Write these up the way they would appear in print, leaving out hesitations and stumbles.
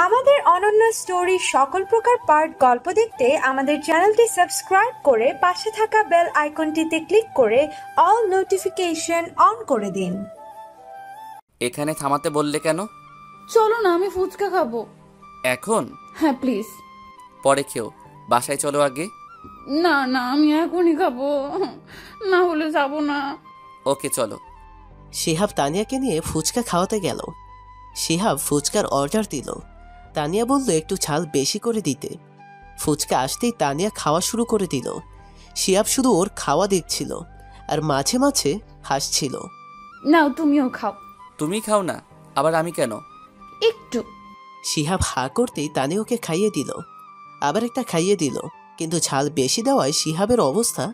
আমাদের অনন্য স্টোরি সকল প্রকার পার্ট গল্প দেখতে আমাদের চ্যানেলটি সাবস্ক্রাইব করে পাশে থাকা বেল আইকনটিতে ক্লিক করে অল নোটিফিকেশন অন করে দিন। এখানে থামাতে বললে কেন? চলো না, আমি ফুচকা খাবো। এখন? হ্যাঁ প্লিজ। পরে খেও, বাসায় চলো আগে। না না, আমি এখনই খাবো, না হলে যাবো না। ওকে চলো। শিহাব তানিয়াকে নিয়ে ফুচকা খাওয়াতে গেল। শিহাব ফুচকার অর্ডার দিল। তানিয়া বলল একটু ঝাল বেশি করে দিতে। ফুচকা আসতেই তানিয়া খাওয়া শুরু করে দিল। শিহাব শুধু ওর খাওয়া দেখছিল আর মাঝে মাঝে হাসছিল। নাও তুমিও খাও। তুমি খাও না, আবার আমি কেন? একটু। শিহাব হা করতেই তানিয়া ওকে খাইয়ে দিল, আবার একটা খাইয়ে দিল, কিন্তু ঝাল বেশি দেওয়ায় শিহাবের অবস্থা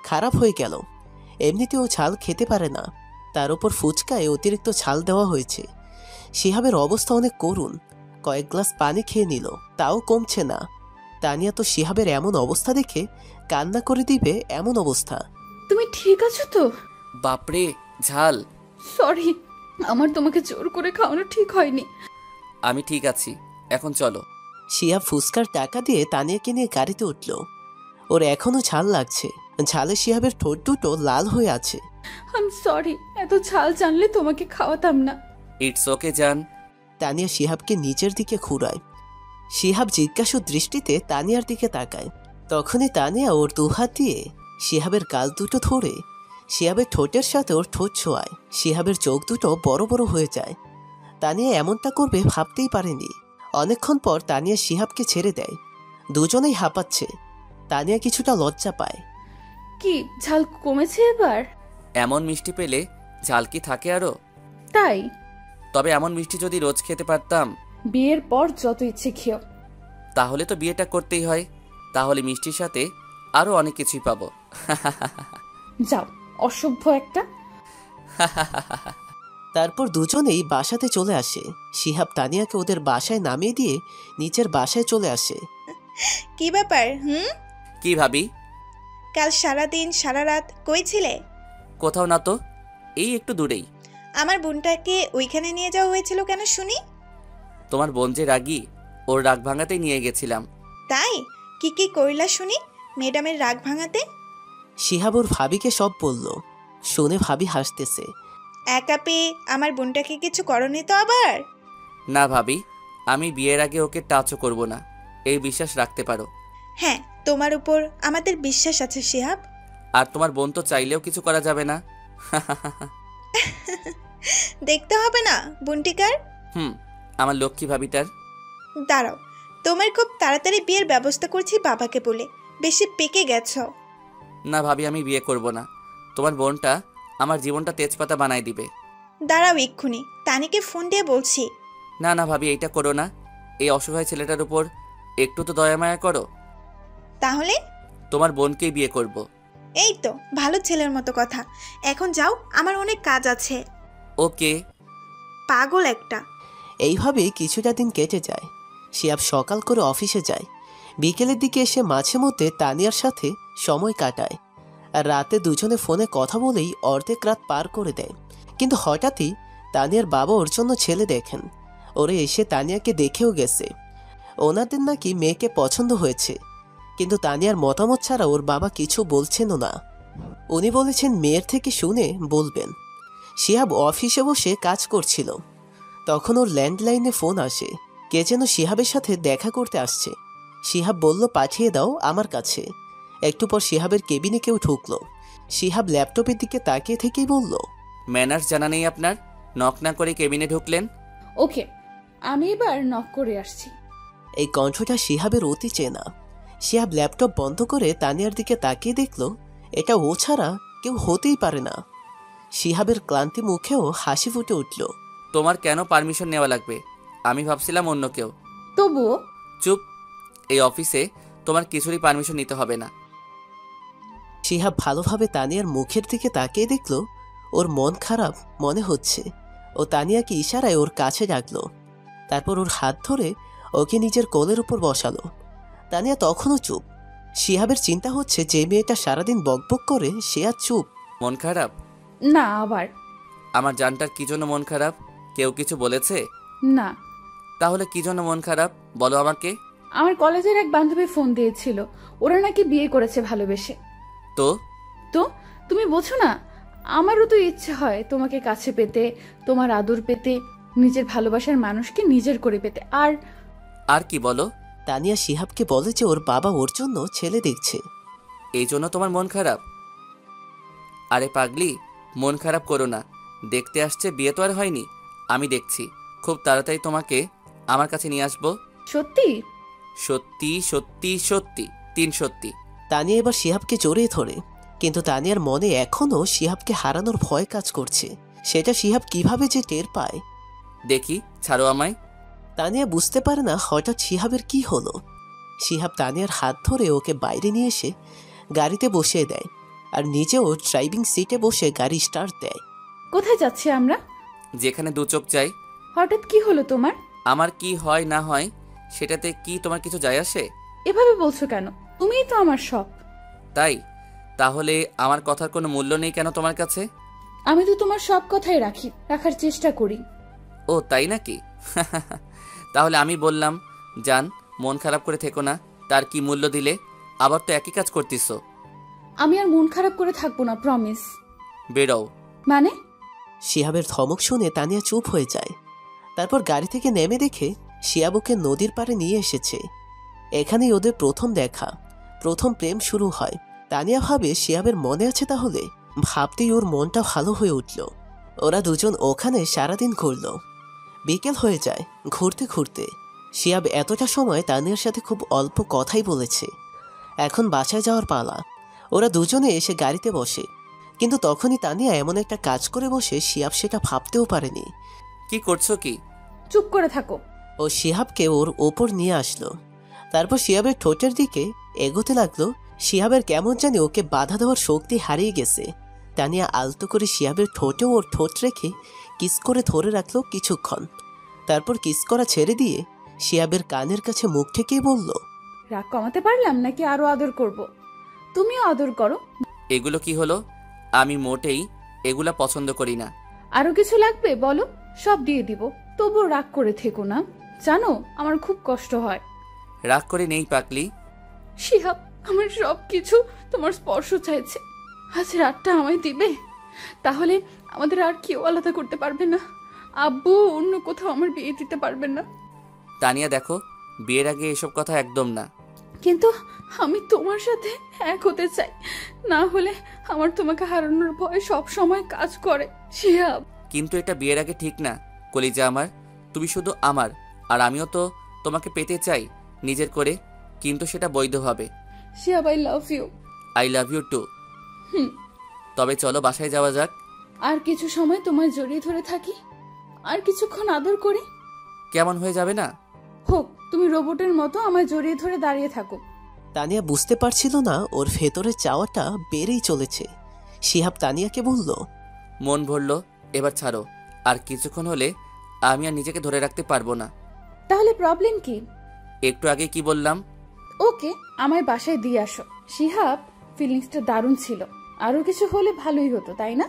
খারাপ হয়ে গেল। এমনিতেও ঝাল খেতে পারে না, তার উপর ফুচকায় অতিরিক্ত ঝাল দেওয়া হয়েছে। শিহাবের অবস্থা অনেক করুণ। কয়েক গ্লাস পানি খেয়ে নিল, তাও কমছে না। তানিয়া তো শিহাবের এমন অবস্থা দেখে কান্না করে দিবে এমন অবস্থা। তুমি ঠিক আছো তো? বাপরে, ঝাল। সরি, আমার তোমাকে জোর করে খাওয়ানো ঠিক হয়নি। আমি ঠিক আছি, এখন চলো। শিহাব ফুচকার টাকা দিয়ে তানিয়াকে নিয়ে গাড়িতে উঠল। ওর এখনো ঝাল লাগছে, ঝালে শিহাবের ঠোঁট দুটো লাল হয়ে আছে। আই সরি, এত ঝাল জানলে তোমাকে খাওয়াতাম না। ইটস ওকে জান। তানিয়া শিহাবকে নিচের দিকে ঘুরায়। শিহাব জিজ্ঞাসু দৃষ্টিতে তানিয়ার দিকে তাকায়। তখনই তানিয়া ওর দুহাত দিয়ে শিহাবের গাল দুটো ধরে শিহাবের ঠোঁটের সাথে ওর ঠোঁট ছোঁয়ায়। শিহাবের চোখ দুটো বড় বড় হয়ে যায়। তানিয়া এমনটা করবে ভাবতেই পারেনি। অনেকক্ষণ পর তানিয়া শিহাবকে ছেড়ে দেয়। দুজনেই হাঁপাচ্ছে। তানিয়া কিছুটা লজ্জা পায়। কি ঝাল কমেছে এবার? এমন মিষ্টি পেলে ঝাল কি থাকে আরো? তাই? তবে এমন মিষ্টি যদি রোজ খেতে পারতাম। বিয়ের পর যত ইচ্ছে খেও। তাহলে তো বিয়েটা করতেই হয়, তাহলে মিষ্টির সাথে আরো অনেক কিছুই পাবো। যাও, অসভ্য একটা। তারপর দুজনেই বাসাতে চলে আসে। শিহাব তানিয়াকে ওদের বাসায় নামিয়ে দিয়ে নিচের বাসায় চলে আসে। কি ব্যাপার? কি ভাবি? কাল সারাদিন সারা রাত কই ছিলে? কোথাও না তো, এই একটু দূরেই। আমার বোনটাকে ওইখানে নিয়ে যাওয়া হয়েছিল কেন শুনি? তোমার বোন যে রাগী, ওর রাগ ভাঙাতেই নিয়ে গেছিলাম। তাই? কি কি কইলা শুনি ম্যাডামের রাগ ভাঙাতে? শিহাব ওর ভাবিকে সব বলল। শুনে ভাবি হাসতেছে। একা পেয়ে আমার বোনটাকে কিছু করনি তো আবার? না ভাবি, আমি বিয়ের আগে ওকে টাচও করব না, এই বিশ্বাস রাখতে পারো। হ্যাঁ, তোমার উপর আমাদের বিশ্বাস আছে শিহাব। আর তোমার বোন তো চাইলেও কিছু করা যাবে না। দেখতে হবে না বোনটিকার? আমার লক্ষ্মী ভাবিটার। দাঁড়াও, তোমার খুব তাড়াতাড়ি বিয়ের ব্যবস্থা করছি বাবাকে বলে। বেশি পেকে গেছো। না ভাবি, আমি বিয়ে করব না। তোমার বোনটা আমার জীবনটা তেজপাতা বানাই দিবে। দাঁড়াও, এক্ষুনি তানিকে ফোন দিয়ে বলছি। না না ভাবি, এইটা করো না। এই অসহায় ছেলেটার উপর একটু তো দয়া মায়া করো। তাহলে? তোমার বোনকেই বিয়ে করব। এই তো ভালো ছেলের মতো কথা। এখন যাও, আমার অনেক কাজ আছে। ওকে। পাগল একটা। এইভাবেই কিছুটা দিন কেটে যায়। শিহাব সকাল করে অফিসে যায়। বিকেলের দিকে এসে মাঝে মধ্যে তানিয়ার সাথে সময় কাটায়। আর রাতে দুজনে ফোনে কথা বলেই অর্ধেক রাত পার করে দেয়। কিন্তু হঠাৎই তানিয়ার বাবা ওর জন্য ছেলে দেখেন। ওরে এসে তানিয়াকে দেখেও গেছে। ওনাদের নাকি মেয়েকে পছন্দ হয়েছে, কিন্তু তানিয়ার মতামত ছাড়া ওর বাবা কিছু বলছেনও না। উনি বলেছেন মেয়ের থেকে শুনে বলবেন। শিহাব অফিসে বসে কাজ করছিল। তখন ওর ল্যান্ডলাইনে ফোন আসে। কে যেন শিহাবের সাথে দেখা করতে আসছে। শিহাব বলল পাঠিয়ে দাও আমার কাছে। একটু পর শিহাবের কেবিনে কেউ ঢুকলো। শিহাব ল্যাপটপের দিকে তাকিয়ে থেকেই বলল, ম্যানার্স জানা নেই আপনার? নক না করে কেবিনে ঢুকলেন। ওকে, আমি এবার নক করে আসছি। এই কণ্ঠটা শিহাবের অতি চেনা। শিহাব ল্যাপটপ বন্ধ করে তানিয়ার দিকে তাকিয়ে দেখল এটা ও ছাড়া কেউ হতেই পারে না। শিহাবের ক্লান্তি মুখেও হাসি ফুটে উঠল। তোমার কেন পারমিশন নেওয়া লাগবে? আমি ভাবছিলাম অন্য কেউ। তবুও। চুপ, এই অফিসে তোমার কিছুরই পারমিশন নিতে হবে না। শিহাব ভালোভাবে তানিয়ার মুখের দিকে তাকিয়ে দেখল ওর মন খারাপ মনে হচ্ছে। ও তানিয়াকে ইশারায় ওর কাছে ডাকলো। তারপর ওর হাত ধরে ওকে নিজের কোলের উপর বসালো। তানিয়া তখনও চুপ। শিহাবের চিন্তা হচ্ছে যে মেয়েটা সারাদিন বকবক করে সে আর চুপ। মন খারাপ? না আবার। আমার জানটার কি জন্য মন খারাপ? কেউ কিছু বলেছে? না। তাহলে কি জন্য মন খারাপ বলো আমাকে। আমার কলেজের এক বান্ধবী ফোন দিয়েছিল, ওরা নাকি বিয়ে করেছে ভালোবেসে। তো তো তুমি বোঝো না, আমারও তো ইচ্ছে হয় তোমাকে কাছে পেতে, তোমার আদর পেতে, নিজের ভালোবাসার মানুষকে নিজের করে পেতে। আর আর কি বলো। তানিয়া শিহাবকে বলে যে ওর বাবা ওর জন্য ছেলে দেখছে। এই জন্য তোমার মন খারাপ? আরে পাগলি, মন খারাপ করো না। দেখতে আসছে, বিয়ে তো আর হয়নি। আমি দেখছি, খুব তাড়াতাড়ি তোমাকে আমার কাছে নিয়ে আসবো। সত্যি? সত্যি সত্যি সত্যি, 3 সত্যি। তানিয়া এবার শিহাবকে জড়িয়ে ধরে, কিন্তু তানিয়ার মনে এখনও শিহাবকে হারানোর ভয় কাজ করছে। সেটা শিহাব কিভাবে যে টের পায়। দেখি, ছাড়ো আমায়। তানিয়া বুঝতে পারে না হঠাৎ শিহাবের কি হলো। শিহাব তানিয়ার হাত ধরে ওকে বাইরে নিয়ে এসে গাড়িতে বসিয়ে দেয়, আর নিজেও ড্রাইভিং সিটে বসে গাড়ি স্টার্ট দেয়। কোথায় যাচ্ছি আমরা? যেখানে দু চোখ চাই। হঠাৎ কি হলো তোমার? আমার কি হয় না হয় সেটাতে কি তোমার কিছু যায় আসে? এভাবে বলছো কেন? তুমিই তো আমার সব। তাই? তাহলে আমার কথার কোনো মূল্য নেই কেন তোমার কাছে? আমি তো তোমার সব কথাই রাখার চেষ্টা করি। ও তাই নাকি? তাহলে আমি বললাম জান, মন খারাপ করে থেকো না, তার কি মূল্য দিলে? আবার তো একই কাজ করতেছো। আমি আর মন খারাপ করে থাকবো না, প্রমিস। বেরও। মানে? শিহাবের ধমক শুনে তানিয়া চুপ হয়ে যায়। তারপর গাড়ি থেকে নেমে দেখে শিহাব ওকে নদীর পাড়ে নিয়ে এসেছে। এখানেই ওদের প্রথম দেখা, প্রথম প্রেম শুরু হয়। তানিয়া ভাবে শিহাবের মনে আছে, তাহলে ভাবতেই ওর মনটা ভালো হয়ে উঠল। ওরা দুজন ওখানে সারাদিন ঘুরল। বিকেল হয়ে যায়। ঘুরতে ঘুরতে শিহাব এতটা সময় তানিয়ার সাথে খুব অল্প কথাই বলেছে। এখন বাসায় যাওয়ার পালা। ওরা দুজনে এসে গাড়িতে বসে, কিন্তু তখনই তানিয়া এমন একটা কাজ করে বসে শিহাব সেটা ভাবতেও পারেনি। কি করছো কি? চুপ করে থাকো। ও শিহাবকে ওর ওপর নিয়ে আসলো। তারপর শিহাবের ঠোঁটের দিকে এগোতে লাগলো। শিহাবের কেমন জানি ওকে বাধা দেওয়ার শক্তি হারিয়ে গেছে। তানিয়া আলতো করে শিহাবের ঠোঁটেও ওর ঠোঁট রেখে কিস করে ধরে রাখলো কিছুক্ষণ। তারপর কিস করা ছেড়ে দিয়ে শিহাবের কানের কাছে মুখ ঠেকিয়ে বলল, রাগ কমাতে পারলাম নাকি আরো আদর করব? তুমিও আদর করো। এগুলো কি হলো? আমি মোটেই এগুলা পছন্দ করি না। আরো কিছু লাগবে বলো, সব দিয়ে দিব। তবুও রাগ করে থেকো না, জানো আমার খুব কষ্ট হয়। রাগ করে নেই পাগলি। শিহাব, আমার সব কিছু তোমার স্পর্শ চাইছে। আজ রাতটা আমায় দিবে, তাহলে আমাদের আর কেউ আলাদা করতে পারবে না। আব্বু অন্য কোথাও আমার বিয়ে দিতে পারবেন না। তানিয়া দেখো, বিয়ের আগে এসব কথা একদম না। কিন্তু আমি তোমার সাথে এক হতে চাই, না হলে আমার তোমাকে হারানোর ভয় সব সময় কাজ করে। শিহাব, কিন্তু এটা বিয়ের আগে ঠিক না কলিজা আমার। তুমি শুধু আমার, আর আমিও তো তোমাকে পেতে চাই নিজের করে, কিন্তু সেটা বৈধভাবে। Shihab, I love you. I love you too. তবে চলো বাসায় যাওয়া যাক। আর কিছু সময় তোমায় জড়িয়ে ধরে থাকি, আর কিছুক্ষণ আদর করি। কেমন হয়ে যাবে না? হোক, তুমি রোবটের মতো আমায় জড়িয়ে ধরে দাঁড়িয়ে থাকো। তানিয়া বুঝতে পারছিল না ওর ভেতরের চাওয়াটা বেড়েই চলেছে। শিহাব তানিয়াকে বলল, মন ভরলো, এবার ছাড়ো। আর কিছুক্ষণ হলে আমি আর নিজেকে ধরে রাখতে পারবো না। তাহলে প্রবলেম কি? একটু আগে কি বললাম? ওকে, আমায় বাসায় দিয়ে আসো। শিহাব, ফিলিংসটা দারুণ ছিল। আরো কিছু হলে ভালোই হতো, তাই না?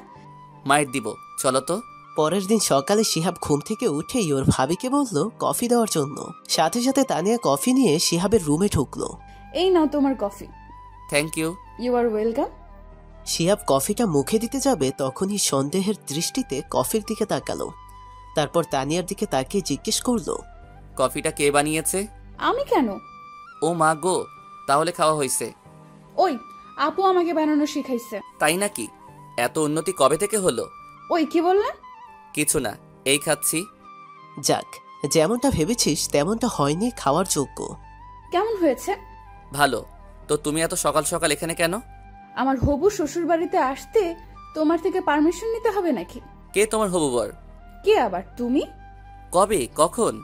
মায়ের দিব, চলো তো। পরের দিন সকালে শিহাব ঘুম থেকে উঠেই ওর ভাবিকে বলল কফি দেওয়ার জন্য। সাথে সাথে তানিয়া কফি নিয়ে শিহাবের রুমে ঢুকলো। এই নাও তোমার coffee. Thank you. You are welcome. Shihab কফিটা মুখে দিতে যাবে, তখনই সন্দেহের দৃষ্টিতে কফির দিকে তাকালো। তারপর তানিয়ার দিকে তাকিয়ে জিজ্ঞেস করলো, কফিটা কে বানিয়েছে? আমি কেন? ও মা গো, তাহলে খাওয়া হয়েছে। ওই, আপু আমাকে বানানো শিখাইছে। তাই নাকি? এত উন্নতি কবে থেকে হলো? ওই, কি বললেন? কিছু না, এই খাচ্ছি। যাক, যেমনটা ভেবেছিস তেমনটা হয়নি, খাওয়ার যোগ্য। কেমন হয়েছে? ভালো। তো তুমি এত সকাল সকাল এখানে কেন? আমার হবু শ্বশুর বাড়িতে আসতে তোমার থেকে পারমিশন নিতে হবে নাকি? কে তোমার হবু বর? কে আবার? তুমি? কবে, কখন?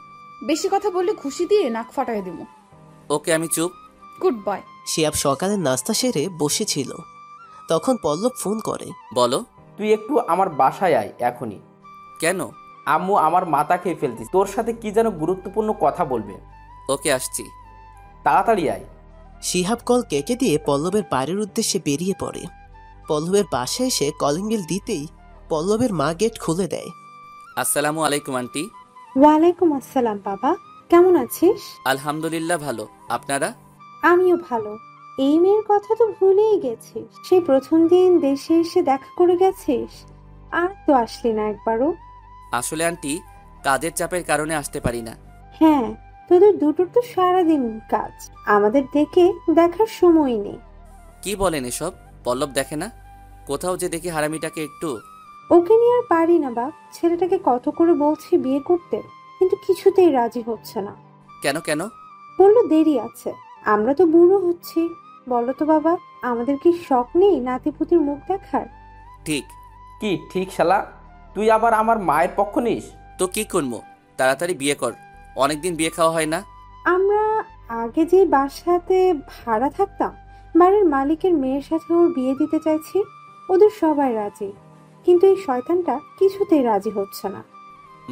বেশি কথা বললে খুশি দিয়ে নাক ফাটাই দিব। ওকে, আমি চুপ। Good boy. শিহাব সকালের নাস্তা সেরে বসেছিল, তখন পল্লব ফোন করে। বলো। তুই একটু আমার বাসায় আয় এখনই। কেন? আম্মু আমার মাথা খেয়ে ফেলতিস, তোর সাথে কি যেন গুরুত্বপূর্ণ কথা বলবে। ওকে, আসছি। তাড়াতাড়ি আয়। শিহাব কল কেটে দিয়ে পল্লবের বাড়ির উদ্দেশ্যে বেরিয়ে পড়ে। পল্লবের বাসায় এসে কলিং বেল দিতেই পল্লবের মা গেট খুলে দেয়। আসসালামু আলাইকুম আন্টি। ওয়ালাইকুম আসসালাম বাবা, কেমন আছিস? আলহামদুলিল্লাহ ভালো। আপনারা? আমিও ভালো। এই মেয়ের কথা তো ভুলেই গেছিস। সেই প্রথম দিন দেশে এসে দেখা করে গেছিস, আর তো আসলি না একবারও। আসলে আন্টি, কাজের চাপের কারণে আসতে পারি না। হ্যাঁ, তোদের দুটোর তো সারাদিন কাজ, আমাদের দেখার সময় নেই। কি বলেন এসব? পল্লব দেখে না? কোথাও যে দেখি হারামিটাকে একটু। ওকে নিয়ে আর পারি না বাপ। ছেলেটাকে কত করে বলছি বিয়ে করতে, কিন্তু কিছুতেই রাজি হচ্ছে না। কেন কেন? বললো দেরি আছে, আমরা তো বুড়ো হচ্ছি। বলো তো বাবা, আমাদের কি শখ নেই নাতিপুতির মুখ দেখার? ঠিক। কি ঠিক শালা? তুই আবার আমার মায়ের পক্ষ নিস? তো কি করবো? তাড়াতাড়ি বিয়ে কর, অনেকদিন বিয়ে খাওয়া হয় না। আমরা আগে যে বাসাতে ভাড়া থাকতাম, বাড়ির মালিকের মেয়ের সাথে ওর বিয়ে দিতে চাইছি। ওদের সবাই রাজি, কিন্তু এই শয়তানটা কিছুতেই রাজি হচ্ছে না।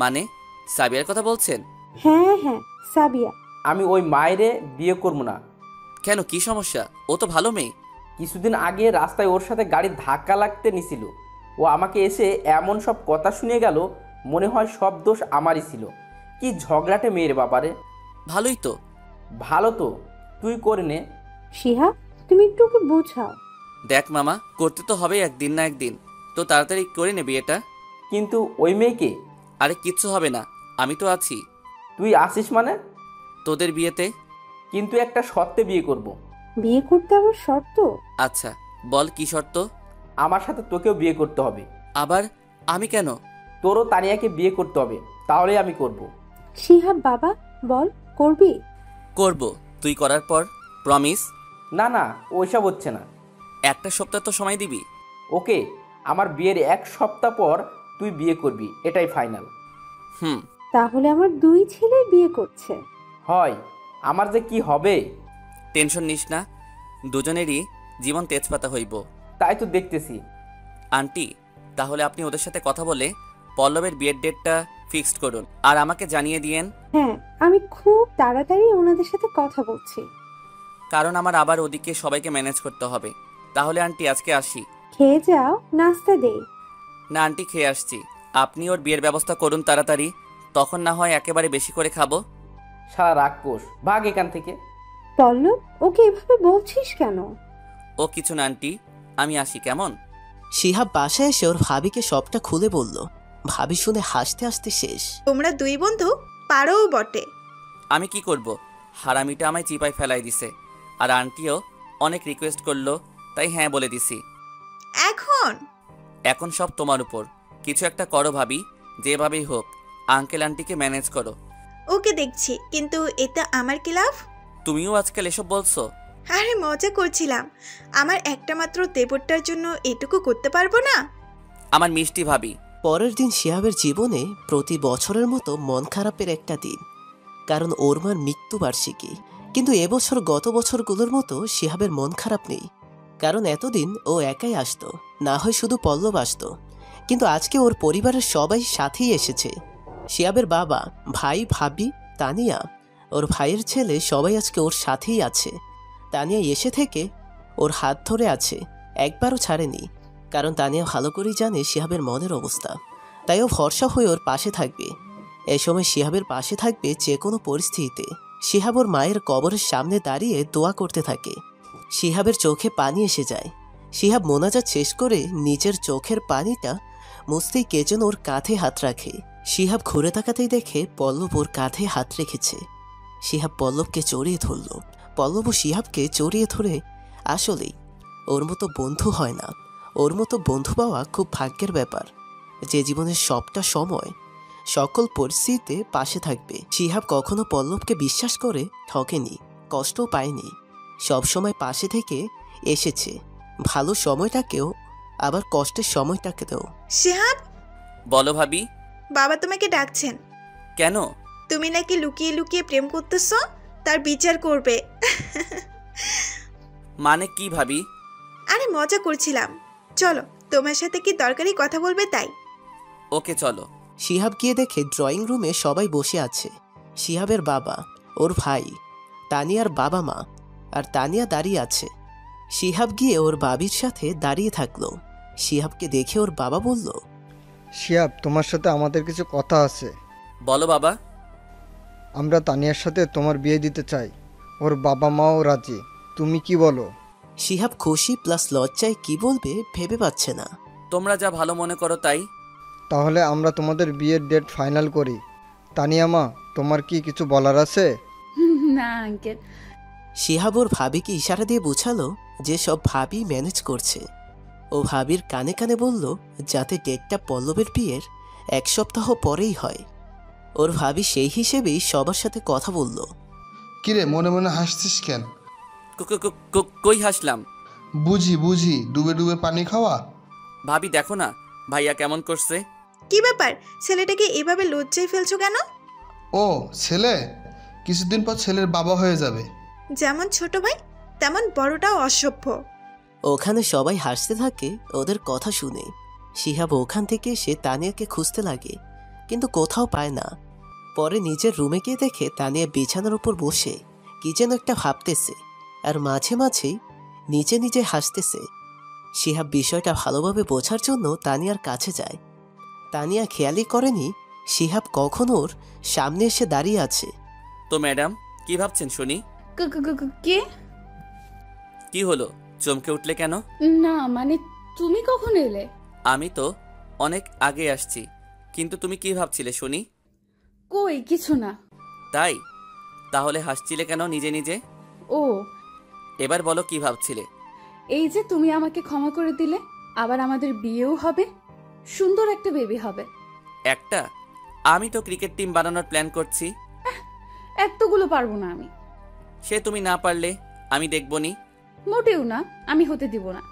মানে সাবিয়ার কথা বলছেন? হ্যাঁ হ্যাঁ, সাবিয়া। আমি ওই মায়েরে বিয়ে করবো না। কেন, কি সমস্যা? ও তো ভালো মেয়ে। কিছুদিন আগে রাস্তায় ওর সাথে গাড়ি ধাক্কা লাগতে নিছিল। ও আমাকে এসে এমন সব কথা শুনে গেল, মনে হয় সব দোষ আমারই ছিল। কি ঝগড়াটে মেয়ের বাবারে। ভালোই তো। ভালো তো, তুই করে নে। শিহা, তুমি একটু ওকে বোঝাও। দেখ মামা, করতে তো হবেই একদিন না একদিন, তো তাড়াতাড়ি করে নে বিয়েটা। কিন্তু ওই মেয়েকে? আরে কিচ্ছু হবে না, আমি তো আছি। তুই আসিস মানে? তোদের বিয়েতে। কিন্তু একটা শর্তে বিয়ে করব। বিয়ে করতে আবার শর্ত? আচ্ছা বল, কি শর্ত? আমার সাথে তোকেও বিয়ে করতে হবে। আবার আমি কেন? তোরও তানিয়াকে বিয়ে করতে হবে, তাহলেই আমি করব। শিহাব বাবা, বল, করবি? করব, তুই করার পর। প্রমিস? না না, ওইসব হচ্ছে না। একটা সপ্তাহ তো সময় দিবি। ওকে, আমার বিয়ের 1 সপ্তাহ পর তুই বিয়ে করবি, এটাই ফাইনাল। হুম। তাহলে আমার 2 ছেলে বিয়ে করছে। হয়, আমার যে কি হবে। টেনশন নিস না, দুজনেরই জীবন তেজপাতা হইব। তাই তো দেখতেছি। আন্টি, তাহলে আপনি ওদের সাথে কথা বলে পল্লবের বিয়ের ডেটটা ফিক্সড করুন, আর আমাকে জানিয়ে দিয়েন। হ্যাঁ, আমি খুব তাড়াতাড়ি ওনাদের সাথে কথা বলছি। কারণ আমার আবার ওদিকে সবাইকে ম্যানেজ করতে হবে। তাহলে আন্টি আজকে আসি। খেয়ে যাও, নাস্তা দেই। না আন্টি, খেয়ে আসছি। আপনি ওর বিয়ের ব্যবস্থা করুন তাড়াতাড়ি, তখন না হয় একেবারে বেশি করে খাবো। সারা রাক্ষস, ভাগ এখান থেকে। পল্লব, ওকে এভাবে বলছিস কেন? ও কিছু না আন্টি, আমি আসি কেমন। শিহাব বাসায় এসে ওর ভাবিকে সবটা খুলে বলল। ভাবি শুনে হাসতে হাসতে শেষ। তোমরা 2 বন্ধু পারোও বটে। আমি কি করব, হারামিটা আমায় চিপায় ফেলাই দিছে, আর আন্টিও অনেক রিকোয়েস্ট করলো, তাই হ্যাঁ বলে দিছি। এখন সব তোমার উপর, কিছু একটা করো ভাবি, যেভাবেই হোক আঙ্কেল আন্টিকে ম্যানেজ করো। ওকে দেখছি, কিন্তু এটা আমার কি লাভ? তুমিও আজকাল এসব বলছো? আরে মজা করছিলাম। আমার একটা মাত্র দেবরটার জন্য এটুকু করতে পারবো না? আমার মিষ্টি ভাবি। পরের দিন শিহাবের জীবনে প্রতি বছরের মতো মন খারাপের একটা দিন, কারণ ওর মার মৃত্যুবার্ষিকী। কিন্তু এবছর গত বছরগুলোর মতো শিহাবের মন খারাপ নেই, কারণ এতদিন ও একাই আসতো, না হয় শুধু পল্লব আসতো, কিন্তু আজকে ওর পরিবারের সবাই সাথেই এসেছে। শিহাবের বাবা, ভাই, ভাবি, তানিয়া, ওর ভাইয়ের ছেলে সবাই আজকে ওর সাথেই আছে। তানিয়া এসে থেকে ওর হাত ধরে আছে, একবারও ছাড়েনি, কারণ তানিয়া ভালো করেই জানে শিহাবের মনের অবস্থা, তাই ও ভরসা হয়ে ওর পাশে থাকবে। এ সময় শিহাবের পাশে থাকবে যে কোনো পরিস্থিতিতে। শিহাব ওর মায়ের কবরের সামনে দাঁড়িয়ে দোয়া করতে থাকে। শিহাবের চোখে পানি এসে যায়। শিহাব মোনাজাত শেষ করে নিজের চোখের পানিটা মুছতেই কে যেন ওর কাঁধে হাত রাখে। শিহাব ঘুরে তাকাতেই দেখে পল্লব ওর কাঁধে হাত রেখেছে। শিহাব পল্লবকে জড়িয়ে ধরল। পল্লবও শিহাবকে জড়িয়ে ধরে, আসলেই ওর মতো বন্ধু হয় না, ওর মতো বন্ধু পাওয়া খুব ভাগ্যের ব্যাপার, যে জীবনের সবটা সময় সকল পরিস্থিতিতে পাশে থাকবে। শিহাব কখনো পল্লবকে বিশ্বাস করে ঠকেনি, কষ্টও পায়নি, সবসময় পাশে থেকে এসেছে, ভালো সময়টাকেও আবার কষ্টের সময়টাকেও। শিহাব, বলো ভাবি। বাবা তোমাকে ডাকছেন। কেন? তুমি নাকি লুকিয়ে লুকিয়ে প্রেম করতেছ, তার বিচার করবে। মানে কি ভাবি? আরে মজা করছিলাম, চলো তোমার সাথে কি দরকারি কথা বলবে তাই। ওকে চলো। শিহাব গিয়ে দেখে ড্রয়িং রুমে সবাই বসে আছে। শিহাবের বাবা, ওর ভাই, তানিয়ার বাবা মা, আর তানিয়া দাঁড়িয়ে আছে। শিহাব গিয়ে ওর বাবির সাথে দাঁড়িয়ে থাকলো। শিহাবকে দেখে ওর বাবা বলল, শিহাব, তোমার সাথে আমাদের কিছু কথা আছে। বলো বাবা। আমরা তানিয়ার সাথে তোমার বিয়ে দিতে চাই, ওর বাবা মাও রাজি। তুমি কি বলো? শিহাব খুশি প্লাস লজ্জায় কি বলবে ভেবে পাচ্ছে না। তোমরা যা ভালো মনে করো তাই। তাহলে আমরা তোমাদের বিয়ের ডেট ফাইনাল করি। তানিয়া মা, তোমার কি কিছু বলার আছে? না আঙ্কেল। শিহাব ওর ভাবিকে ইশারা দিয়ে বোঝালো যে সব ভাবি ম্যানেজ করছে। ও ভাবির কানে কানে বলল যাতে ডেটটা পল্লবের বিয়ের 1 সপ্তাহ পরেই হয়। ওর ভাবি সেই হিসেবেই সবার সাথে কথা বলল। কিরে মনে মনে হাসছিস কেন? কই হাসলাম? বুঝি বুঝি, ডুবে ডুবে পানি খাওয়া। ভাবি দেখো না ভাইয়া কেমন করছে। কি ব্যাপার, ছেলেটাকে এভাবে লজ্জায় ফেলছো কেন? ও ছেলে, কিছুদিন পর ছেলের বাবা হয়ে যাবে। যেমন ছোট ভাই তেমন বড়টাও অসভ্য। ওখানে সবাই হাসতে থাকে ওদের কথা শুনে। শিহাব ওখান থেকে এসে তানিয়াকে খুঁজতে লাগে, কিন্তু কোথাও পায় না। পরে নিজের রুমে গিয়ে দেখে তানিয়া বিছানার উপর বসে কি যেন একটা ভাবতেছে, আর মাঝে মাঝেই নিজে নিজে হাসতেছে। শিহাব বিষয়টা ভালোভাবে বোঝার জন্য তানিয়ার কাছে যায়। তানিয়া খেয়ালই করেনি শিহাব কখন ওর সামনে এসে দাঁড়িয়ে আছে। তো ম্যাডাম কি ভাবছেন শুনি? কে? কি হলো, চমকে উঠলে কেন? না মানে তুমি কখন এলে? আমি তো অনেক আগে আসছি, কিন্তু তুমি কি ভাবছিলে শুনি? কই কিছু না। তাই? তাহলে হাসছিলে কেন নিজে নিজে? ও এবার বলো কি ভাবছিলে? এই যে তুমি আমাকে ক্ষমা করে দিলে, আবার আমাদের বিয়েও হবে, সুন্দর একটা বেবি হবে। একটা? আমি তো ক্রিকেট টিম বানানোর প্ল্যান করছি। এতগুলো পারবো না আমি। সে তুমি না পারলে আমি দেখবনি। মোটেও না, আমি হতে দিব না।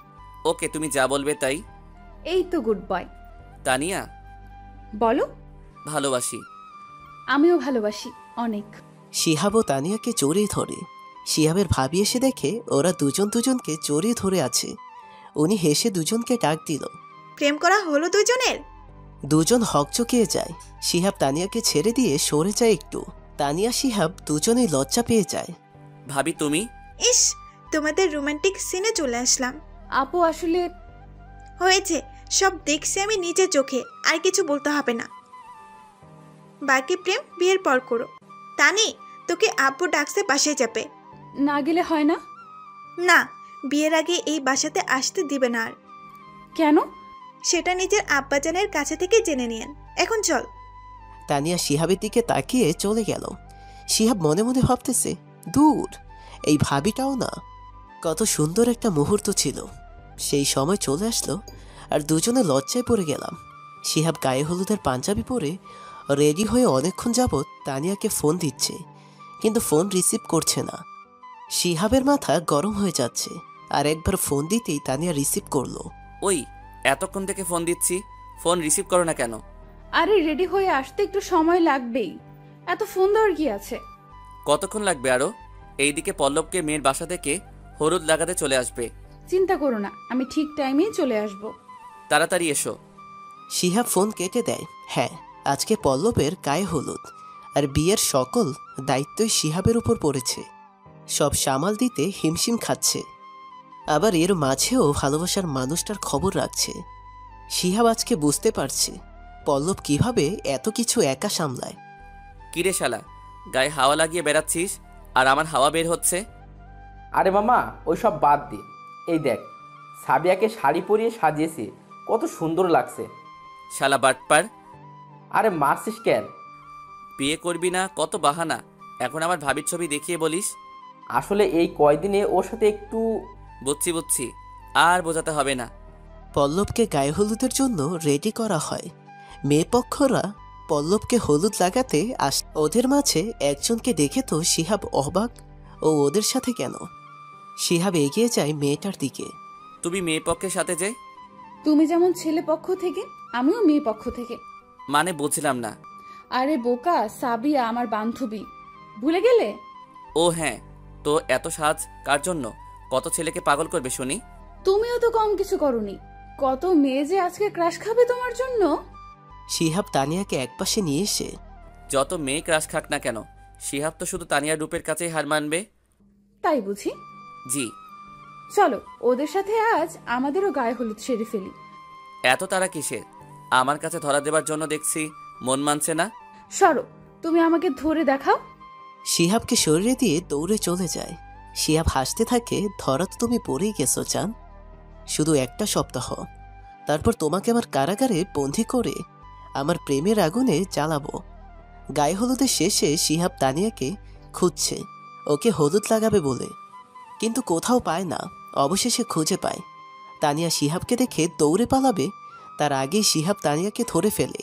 ওকে, তুমি যা বলবে তাই। এই তো গুড বয়। তানিয়া, বলো। ভালোবাসি। আমিও ভালোবাসি অনেক। শিহাব ও তানিয়াকে জড়িয়ে ধরে। শিহাবের ভাবি এসে দেখে ওরা দুজন দুজনকে জড়িয়ে ধরে আছে। উনি হেসে দুজনকে ডাক দিল। প্রেম করা হলো দুজনের? দুজন হকচকিয়ে যায়। শিহাব তানিয়াকে ছেড়ে দিয়ে সরে যায় একটু। তানিয়া শিহাব দুজনেই লজ্জা পেয়ে যায়। ভাবি তুমি? ইস, তোমাদের রোমান্টিক সিনে চলে আসলাম। আপু আসলে হয়েছে, সব দেখছি আমি নিজের চোখে, আর কিছু বলতে হবে না। বাকি প্রেম বিয়ের পর করো। তানি, তোকে আব্বু ডাকছে বাসায় যাবে। না গেলে হয় না? না, বিয়ের আগে এই বাসাতে আসতে দিবে না আর। কেন? সেটা নিজের আব্বাজানের কাছে থেকে জেনে নিয়েন। এখন চল। তানিয়া শিহাবের দিকে তাকিয়ে চলে গেল। শিহাব মনে মনে ভাবতেছে, দূর, এই ভাবিটাও না। কত সুন্দর একটা মুহূর্ত ছিল, সেই সময় চলে আসলো আর দুজনে লজ্জায় পড়ে গেলাম। শিহাব গায়ে হলুদের পাঞ্জাবি পরে রেডি হয়ে অনেকক্ষণ যাবৎ তানিয়াকে ফোন দিচ্ছে, কিন্তু ফোন রিসিভ করছে না। শিহাবের মাথা গরম হয়ে যাচ্ছে, আর একবার ফোন দিতেই তানিয়া রিসিভ করলো। ওই, এতক্ষণ থেকে ফোন দিচ্ছি, ফোন রিসিভ করো না কেন? আরে রেডি হয়ে আসতে একটু সময় লাগবেই, এত ফোন দেওয়ার কি আছে? কতক্ষণ লাগবে আরো? এইদিকে পল্লবকে মেয়ের বাসা থেকে হলুদ লাগাতে চলে আসবে। চিন্তা করো না, আমি ঠিক টাইমেই চলে আসব। তাড়াতাড়ি এসো। শিহাব ফোন কেটে দেয়। হ্যাঁ, আজকে পল্লবের গায়ে হলুদ, আর বিয়ের সকল দায়িত্বই শিহাবের উপর পড়েছে। সব সামাল দিতে হিমশিম খাচ্ছে, আবার এর মাঝেও ভালোবাসার মানুষটার খবর রাখছে। শিহাব আজকে বুঝতে পারছে পল্লব কিভাবে এত কিছু একা সামলায়। কিরে শালা, গায়ে হাওয়া লাগিয়ে বেড়াচ্ছিস আর আমার হাওয়া বের হচ্ছে। আরে মামা, ওই সব বাদ দে। এই দেখ, সাবিয়াকে শাড়ি পরিয়ে সাজিয়েছি, কত সুন্দর লাগছে। শালা বাটপার। আরে মারছিস কেন? বিয়ে করবি না, কত বাহানা। এখন আমার ভাবির ছবি দেখিয়ে বলিস। আসলে এই কয়দিনে ওর সাথে একটু। বুঝছি বুঝছি, আর বোঝাতে হবে না। পল্লবকে গায়ে হলুদের জন্য রেডি করা হয়। মেয়ে পক্ষরা পল্লবকে হলুদ লাগাতে ওদের মাঝে একজনকে দেখে তো শিহাব অবাক, ও ওদের সাথে কেন? শিহাব এগিয়ে যায় মেয়েটার দিকে। তুমি মেয়ে পক্ষের সাথে যে? তুমি যেমন ছেলে পক্ষ থেকে, আমিও মেয়ে পক্ষ থেকে। মানে বুঝলাম না। আরে বোকা, সাবিয়া আমার বান্ধবী, ভুলে গেলে? ও হ্যাঁ, তো এত সাজ কার জন্য? কত ছেলেকে পাগল করবে শুনি? তুমিও তো কম কিছু করনি, কত মেয়ে যে আজকে ক্রাশ খাবে তোমার জন্য। শিহাব তানিয়াকে একপাশে নিয়ে এসে, যত মেয়ে ক্রাশ খাক না কেন, শিহাব তো শুধু তানিয়ার রূপের কাছেই হার মানবে। তাই বুঝি? জি। চলো ওদের সাথে আজ আমাদেরও গায়ে হলুদ সেরে ফেলি। এত তারা কিসের? আমার কাছে ধরা দেবার জন্য দেখছি মন মানছে না। সরো, তুমি আমাকে ধরে দেখাও। শিহাবকে সরিয়ে দিয়ে দৌড়ে চলে যায়। শিহাব হাসতে থাকে, ধরা তো তুমি পড়েই গেছো চান। শুধু একটা সপ্তাহ, তারপর তোমাকে আমার কারাগারে বন্দি করে আমার প্রেমের আগুনে জ্বালাবো। গায়ে হলুদের শেষে শিহাব তানিয়াকে খুঁজছে, ওকে হলুদ লাগাবে বলে, কিন্তু কোথাও পায় না। অবশেষে খুঁজে পায়। তানিয়া শিহাবকে দেখে দৌড়ে পালাবে, তার আগেই শিহাব তানিয়াকে ধরে ফেলে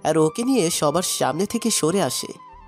আর ওকে নিয়ে সবার সামনে থেকে সরে আসে।